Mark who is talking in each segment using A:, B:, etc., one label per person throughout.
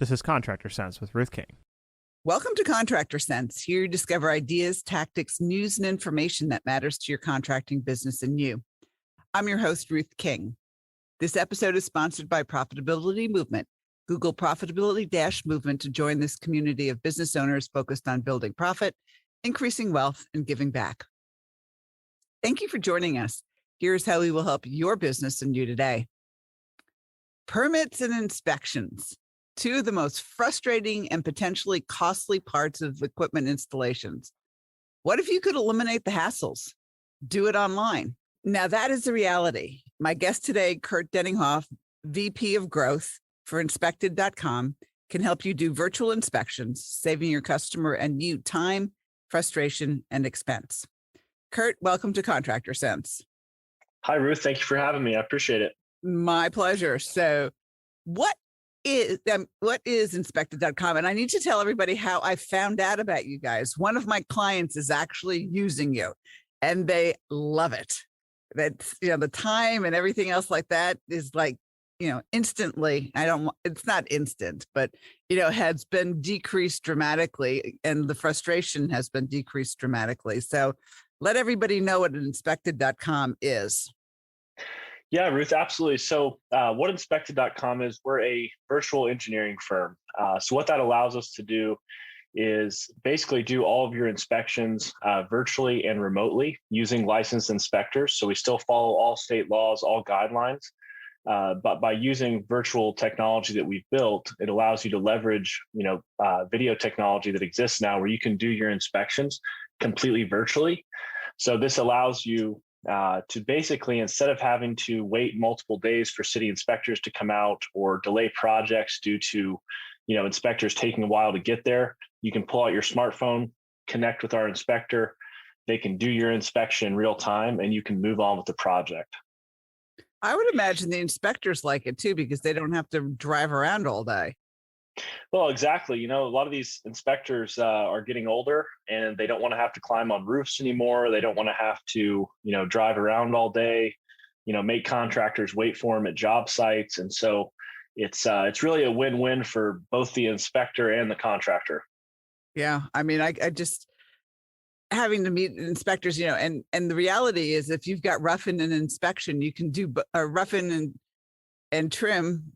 A: This is Contractor Sense with Ruth King.
B: Welcome to Contractor Sense. Here you discover ideas, tactics, news, and information that matters to your contracting business and you. I'm your host, Ruth King. This episode is sponsored by Profitability Movement. Google Profitability-Movement to join this community of business owners focused on building profit, increasing wealth, and giving back. Thank you for joining us. Here's how we will help your business and you today. Permits and inspections. Two of the most frustrating and potentially costly parts of equipment installations. What if you could eliminate the hassles? Do it online. Now that is the reality. My guest today, Kurt Denninghoff, VP of Growth for Inspected.com, can help you do virtual inspections, saving your customer and you time, frustration, and expense. Kurt, welcome to Contractor Sense.
C: Hi, Ruth. Thank you for having me. I appreciate it.
B: My pleasure. So what is Inspected.com? And I need to tell everybody how I found out about you guys. One of my clients is actually using you and they love it. That's, the time and everything else like that is like, instantly, it's not instant, but, has been decreased dramatically and the frustration has been decreased dramatically. So let everybody know what Inspected.com is.
C: Yeah, Ruth, absolutely. So what Inspected.com is, we're a virtual engineering firm. So what that allows us to do is basically do all of your inspections virtually and remotely using licensed inspectors. So we still follow all state laws, all guidelines, but by using virtual technology that we've built, it allows you to leverage, video technology that exists now where you can do your inspections completely virtually. So this allows you to basically, instead of having to wait multiple days for city inspectors to come out or delay projects due to, inspectors taking a while to get there, you can pull out your smartphone, connect with our inspector. They can do your inspection in real time and you can move on with the project.
B: I would imagine the inspectors like it too, because they don't have to drive around all day.
C: Well, exactly. A lot of these inspectors are getting older and they don't want to have to climb on roofs anymore. They don't want to have to, drive around all day, make contractors wait for them at job sites. And so it's really a win-win for both the inspector and the contractor.
B: Yeah. I mean, I just having to meet inspectors, and the reality is if you've got rough-in and inspection, you can do rough-in and trim.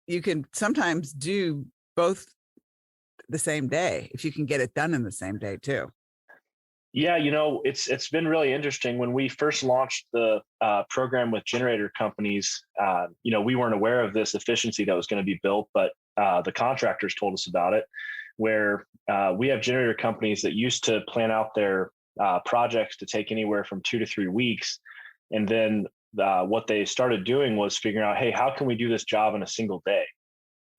B: You can sometimes do both the same day if you can get it done in the same day too.
C: Yeah, it's been really interesting. When we first launched the program with generator companies, we weren't aware of this efficiency that was going to be built, but the contractors told us about it, where we have generator companies that used to plan out their projects to take anywhere from 2 to 3 weeks. And then what they started doing was figuring out, hey, how can we do this job in a single day?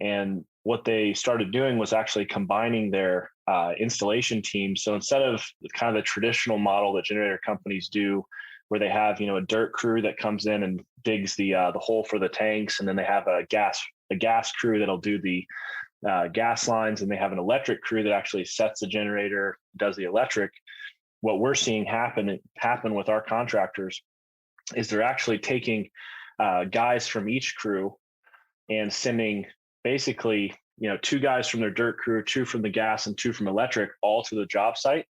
C: And what they started doing was actually combining their installation teams. So instead of kind of the traditional model that generator companies do, where they have a dirt crew that comes in and digs the hole for the tanks, and then they have a gas crew that'll do the gas lines, and they have an electric crew that actually sets the generator, does the electric. What we're seeing happen with our contractors is they're actually taking guys from each crew and sending basically, 2 guys from their dirt crew, 2 from the gas and 2 from electric, all to the job site.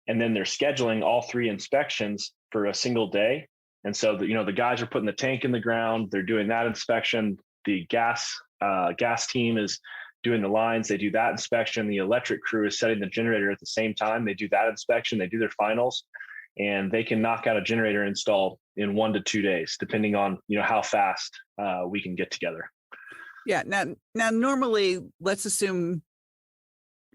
C: And then they're scheduling all 3 inspections for a single day. And so, the guys are putting the tank in the ground. They're doing that inspection. The gas team is doing the lines. They do that inspection. The electric crew is setting the generator at the same time. They do that inspection. They do their finals. And they can knock out a generator install in 1 to 2 days, depending on how fast we can get together.
B: Yeah. Now, normally, let's assume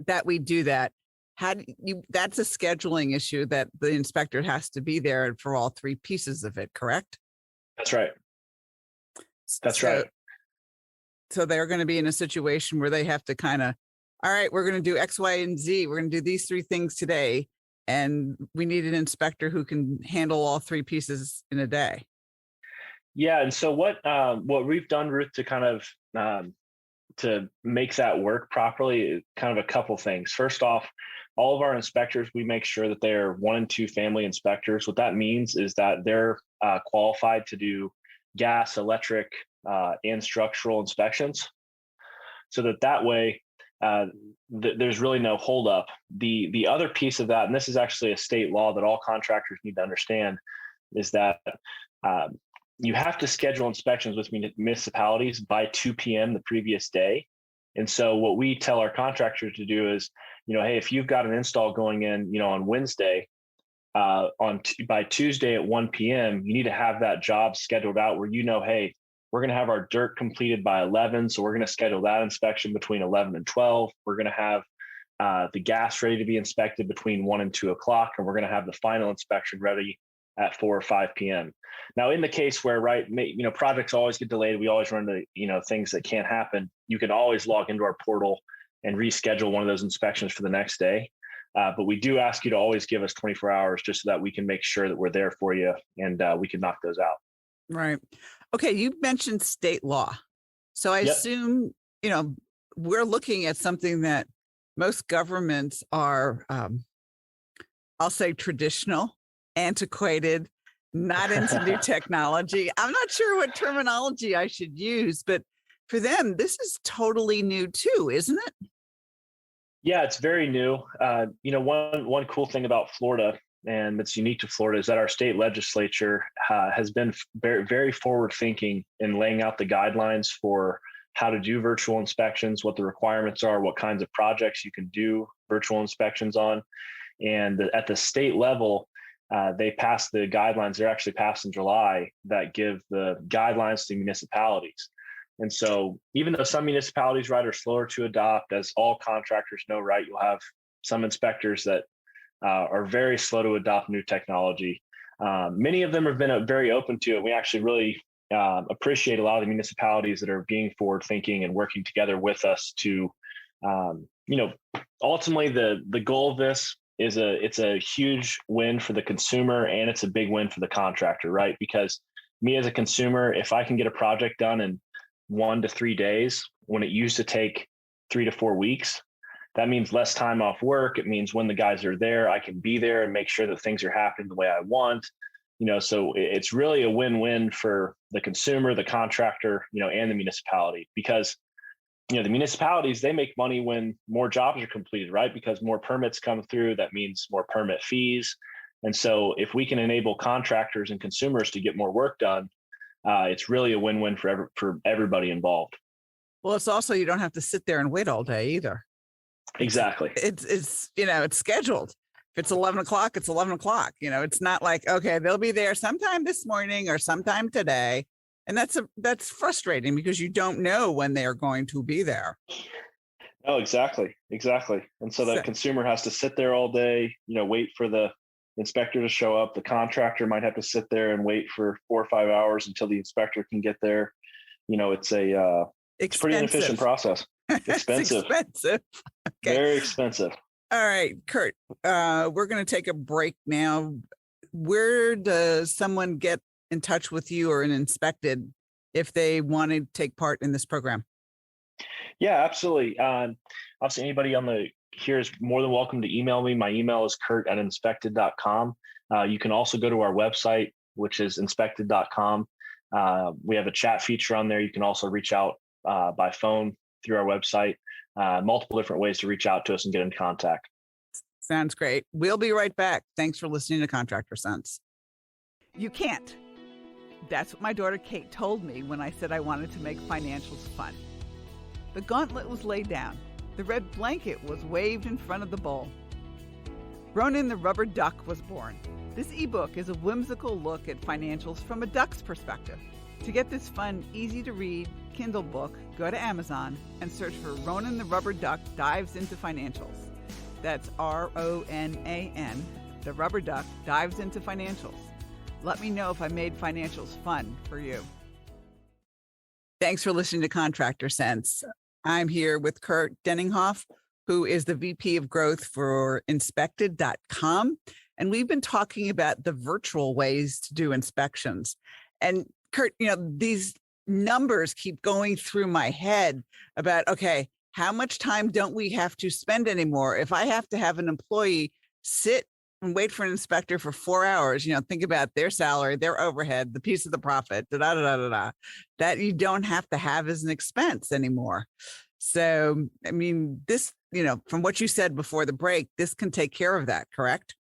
B: that we do that. That's a scheduling issue that the inspector has to be there for all 3 pieces of it, correct?
C: That's right. Right.
B: So they're going to be in a situation where they have to kind of, all right, we're going to do X, Y, and Z. We're going to do these 3 things today. And we need an inspector who can handle all 3 pieces in a day.
C: Yeah, and so what we've done, Ruth, to kind of to make that work properly, is kind of a couple things. First off, all of our inspectors, we make sure that they're 1 and 2 family inspectors. What that means is that they're qualified to do gas, electric, and structural inspections. so that way there's really no holdup. The other piece of that, and this is actually a state law that all contractors need to understand, is that you have to schedule inspections with municipalities by 2 p.m. the previous day. And so what we tell our contractors to do is, hey, if you've got an install going in, on Wednesday, by Tuesday at 1 p.m., you need to have that job scheduled out where, hey, we're going to have our dirt completed by 11. So we're going to schedule that inspection between 11 and 12. We're going to have the gas ready to be inspected between 1 and 2 o'clock. And we're going to have the final inspection ready at 4 or 5 p.m. Now, in the case where, projects always get delayed, we always run into, things that can't happen. You can always log into our portal and reschedule one of those inspections for the next day. But we do ask you to always give us 24 hours just so that we can make sure that we're there for you and we can knock those out.
B: Right. Okay. You mentioned state law. So I assume, we're looking at something that most governments are, I'll say traditional, antiquated, not into new technology. I'm not sure what terminology I should use, but for them, this is totally new too, isn't it?
C: Yeah, it's very new. One cool thing about Florida, and that's unique to Florida, is that our state legislature has been very, very forward thinking in laying out the guidelines for how to do virtual inspections, what the requirements are, what kinds of projects you can do virtual inspections on. And at the state level, they passed the guidelines. They're actually passed in July that give the guidelines to municipalities. And so even though some municipalities, are slower to adopt, as all contractors know, you'll have some inspectors that are very slow to adopt new technology. Many of them have been very open to it. We actually really appreciate a lot of the municipalities that are being forward thinking and working together with us to, ultimately the goal of this is it's a huge win for the consumer and it's a big win for the contractor, right? Because me as a consumer, if I can get a project done in 1 to 3 days when it used to take 3 to 4 weeks, that means less time off work. It means when the guys are there, I can be there and make sure that things are happening the way I want. So it's really a win-win for the consumer, the contractor, and the municipality, because the municipalities, they make money when more jobs are completed, right? Because more permits come through, that means more permit fees. And so if we can enable contractors and consumers to get more work done, it's really a win-win for everybody involved.
B: Well, it's also, you don't have to sit there and wait all day either.
C: Exactly.
B: It's it's scheduled. If it's 11 o'clock, it's 11 o'clock. It's not like, okay, they'll be there sometime this morning or sometime today. And that's frustrating because you don't know when they're going to be there.
C: Oh, exactly. And so the consumer has to sit there all day, wait for the inspector to show up. The contractor might have to sit there and wait for 4 or 5 hours until the inspector can get there. It's a pretty inefficient process. Expensive.
B: Expensive. Okay.
C: Very expensive.
B: All right, Kurt, we're going to take a break now. Where does someone get in touch with you or an inspected if they want to take part in this program?
C: Yeah, absolutely. Obviously, anybody here is more than welcome to email me. My email is kurt@inspected.com. You can also go to our website, which is inspected.com. We have a chat feature on there. You can also reach out by phone through our website. Multiple different ways to reach out to us and get in contact.
B: Sounds great. We'll be right back. Thanks for listening to Contractor Sense. You can't. That's what my daughter Kate told me when I said I wanted to make financials fun. The gauntlet was laid down. The red blanket was waved in front of the bowl. Ronan the Rubber Duck was born. This ebook is a whimsical look at financials from a duck's perspective. To get this fun, easy-to-read Kindle book, go to Amazon and search for Ronan the Rubber Duck Dives into Financials. That's RONAN, the Rubber Duck Dives into Financials. Let me know if I made financials fun for you. Thanks for listening to Contractor Sense. I'm here with Kurt Denninghoff, who is the VP of Growth for Inspected.com. And we've been talking about the virtual ways to do inspections. And Kurt, these numbers keep going through my head about, okay, how much time don't we have to spend anymore? If I have to have an employee sit and wait for an inspector for 4 hours, think about their salary, their overhead, the piece of the profit, that you don't have to have as an expense anymore. So, I mean, this, from what you said before the break, this can take care of that, correct?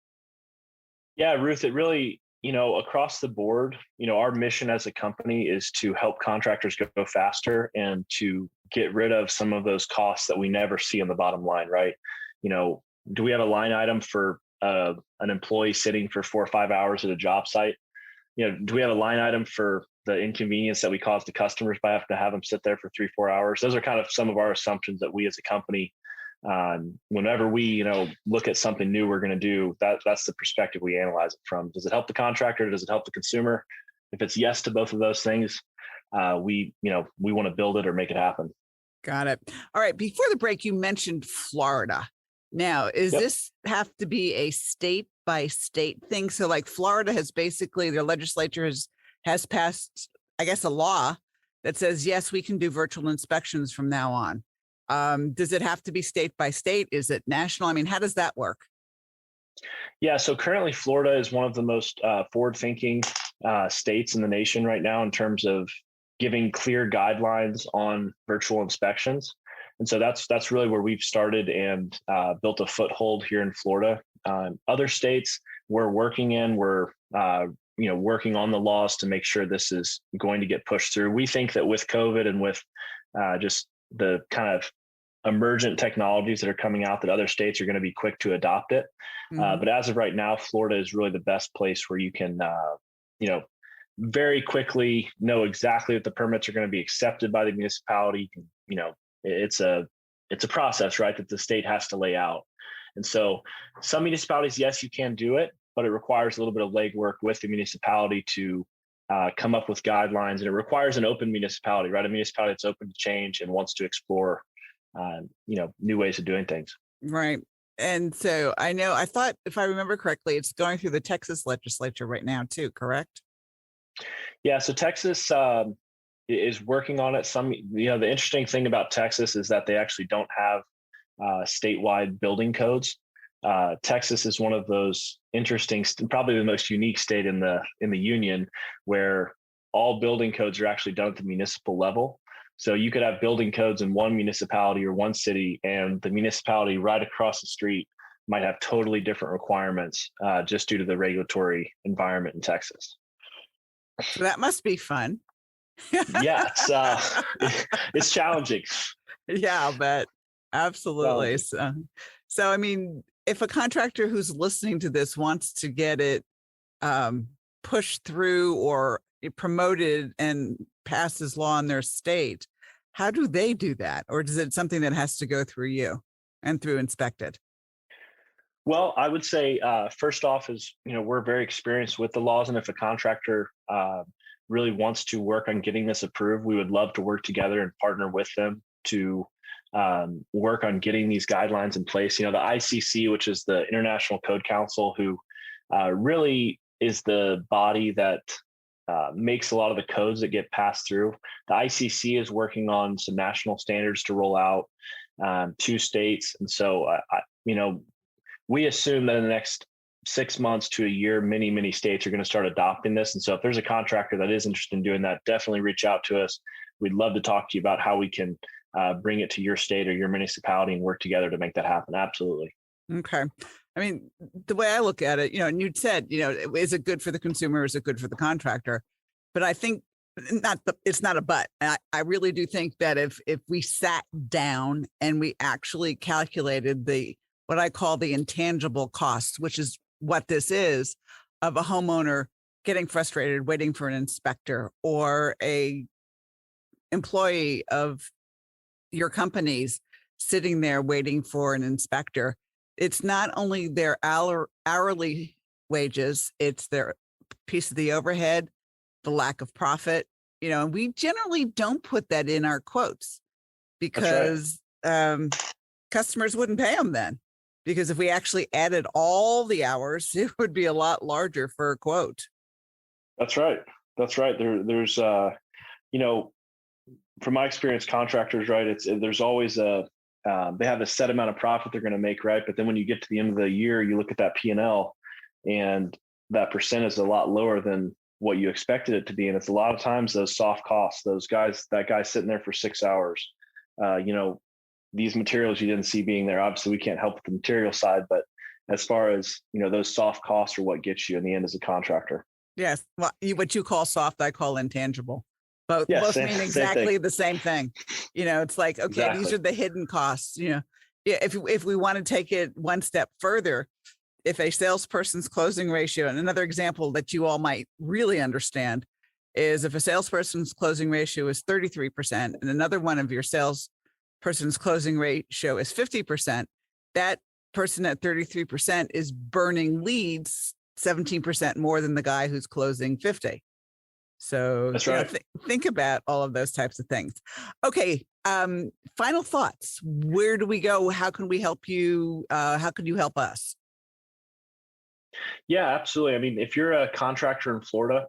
C: Yeah, Ruth, it really, across the board, our mission as a company is to help contractors go faster and to get rid of some of those costs that we never see on the bottom line, right? Do we have a line item for an employee sitting for 4 or 5 hours at a job site? Do we have a line item for the inconvenience that we cause the customers by having to have them sit there for 3, 4 hours? Those are kind of some of our assumptions that we as a company, whenever we, look at something new we're going to do, that's the perspective we analyze it from. Does it help the contractor? Does it help the consumer? If it's yes to both of those things, we want to build it or make it happen.
B: Got it. All right. Before the break, you mentioned Florida. Now, is
C: Yep.
B: this have to be a state by state thing? So like Florida has basically, their legislature has passed, I guess, a law that says, yes, we can do virtual inspections from now on. Does it have to be state by state? Is it national? I mean, how does that work?
C: Yeah, so currently Florida is one of the most forward-thinking states in the nation right now in terms of giving clear guidelines on virtual inspections. And so that's really where we've started and built a foothold here in Florida. Other states we're working in, we're working on the laws to make sure this is going to get pushed through. We think that with COVID and with just the kind of emergent technologies that are coming out, that other states are going to be quick to adopt it.
B: Mhm.
C: But as of right now, Florida is really the best place where you can, very quickly know exactly if the permits are going to be accepted by the municipality. It's a process, right, that the state has to lay out. And so some municipalities, yes, you can do it, but it requires a little bit of legwork with the municipality to come up with guidelines. And it requires an open municipality, right? A municipality that's open to change and wants to explore, new ways of doing things.
B: Right. And so I thought, if I remember correctly, it's going through the Texas legislature right now too, correct?
C: Yeah, so Texas is working on it. The interesting thing about Texas is that they actually don't have statewide building codes. Texas is one of those interesting, probably the most unique state in the union, where all building codes are actually done at the municipal level. So you could have building codes in one municipality or one city, and the municipality right across the street might have totally different requirements just due to the regulatory environment in Texas.
B: So that must be fun.
C: Yeah, it's challenging.
B: Yeah, I'll bet. Absolutely.
C: Challenging.
B: So, I mean, if a contractor who's listening to this wants to get it pushed through or promoted and pass as law in their state, how do they do that? Or is it something that has to go through you and through inspected?
C: Well, I would say first off is, we're very experienced with the laws, and if a contractor really wants to work on getting this approved, we would love to work together and partner with them to work on getting these guidelines in place. The ICC, which is the International Code Council, who really is the body that makes a lot of the codes that get passed through. The ICC is working on some national standards to roll out to states. And so, we assume that in the next 6 months to a year, many, many states are going to start adopting this. And so if there's a contractor that is interested in doing that, definitely reach out to us. We'd love to talk to you about how we can bring it to your state or your municipality and work together to make that happen. Absolutely.
B: Okay. I mean, the way I look at it, and you'd said, is it good for the consumer? Is it good for the contractor? But I think it's not a but. I really do think that if we sat down and we actually calculated what I call the intangible costs, which is what this is, of a homeowner getting frustrated, waiting for an inspector, or a employee of your company's sitting there waiting for an inspector. It's not only their hourly wages, it's their piece of the overhead, the lack of profit, and we generally don't put that in our quotes because customers wouldn't pay them then. Because if we actually added all the hours, it would be a lot larger for a quote.
C: That's right. There's from my experience, contractors, right? There's always they have a set amount of profit they're going to make, right? But then when you get to the end of the year, you look at that P&L, and that percent is a lot lower than what you expected it to be. And it's a lot of times those soft costs, that guy sitting there for 6 hours, these materials you didn't see being there. Obviously, we can't help with the material side, but as far as, those soft costs are what gets you in the end as a contractor.
B: Yes. Well, what you call soft, I call intangible. Both
C: Yeah,
B: both
C: same-
B: mean
C: same
B: exactly
C: thing.
B: the same thing. It's like, okay, these
C: Exactly.
B: are the hidden costs. Yeah, if we want to take it one step further, if a salesperson's closing ratio, and another example that you all might really understand is if a salesperson's closing ratio is 33% and another one of your salesperson's closing ratio is 50%, that person at 33% is burning leads 17% more than the guy who's closing 50. So
C: That's right.
B: think about all of those types of things. Okay. Final thoughts. Where do we go? How can we help you? How can you help us?
C: Yeah, absolutely. I mean, if you're a contractor in Florida,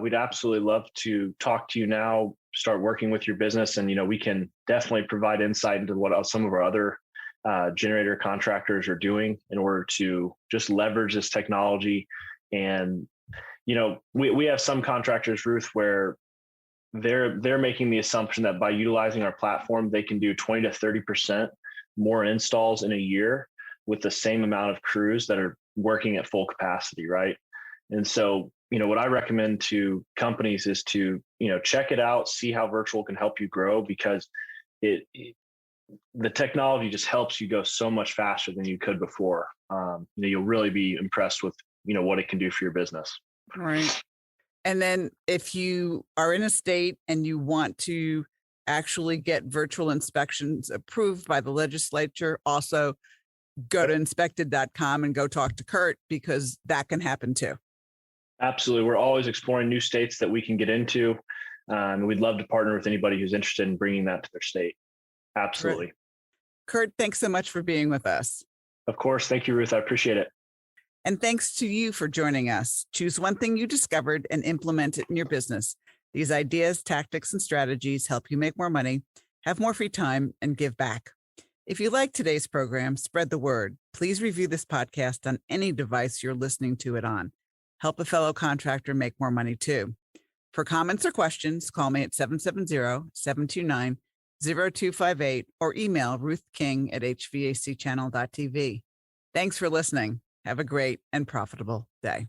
C: we'd absolutely love to talk to you now, start working with your business. And, we can definitely provide insight into what some of our other generator contractors are doing in order to just leverage this technology. And, we have some contractors, Ruth, where they're making the assumption that by utilizing our platform, they can do 20 to 30% more installs in a year with the same amount of crews that are working at full capacity, right? And so, what I recommend to companies is to, check it out, see how virtual can help you grow, because the technology just helps you go so much faster than you could before. You'll really be impressed with, what it can do for your business.
B: Right. And then if you are in a state and you want to actually get virtual inspections approved by the legislature, also go to inspected.com and go talk to Kurt, because that can happen too.
C: Absolutely. We're always exploring new states that we can get into. And we'd love to partner with anybody who's interested in bringing that to their state. Absolutely.
B: Kurt, thanks so much for being with us.
C: Of course. Thank you, Ruth. I appreciate it.
B: And thanks to you for joining us. Choose one thing you discovered and implement it in your business. These ideas, tactics, and strategies help you make more money, have more free time, and give back. If you like today's program, spread the word. Please review this podcast on any device you're listening to it on. Help a fellow contractor make more money too. For comments or questions, call me at 770-729-0258 or email ruthking@hvacchannel.tv. Thanks for listening. Have a great and profitable day.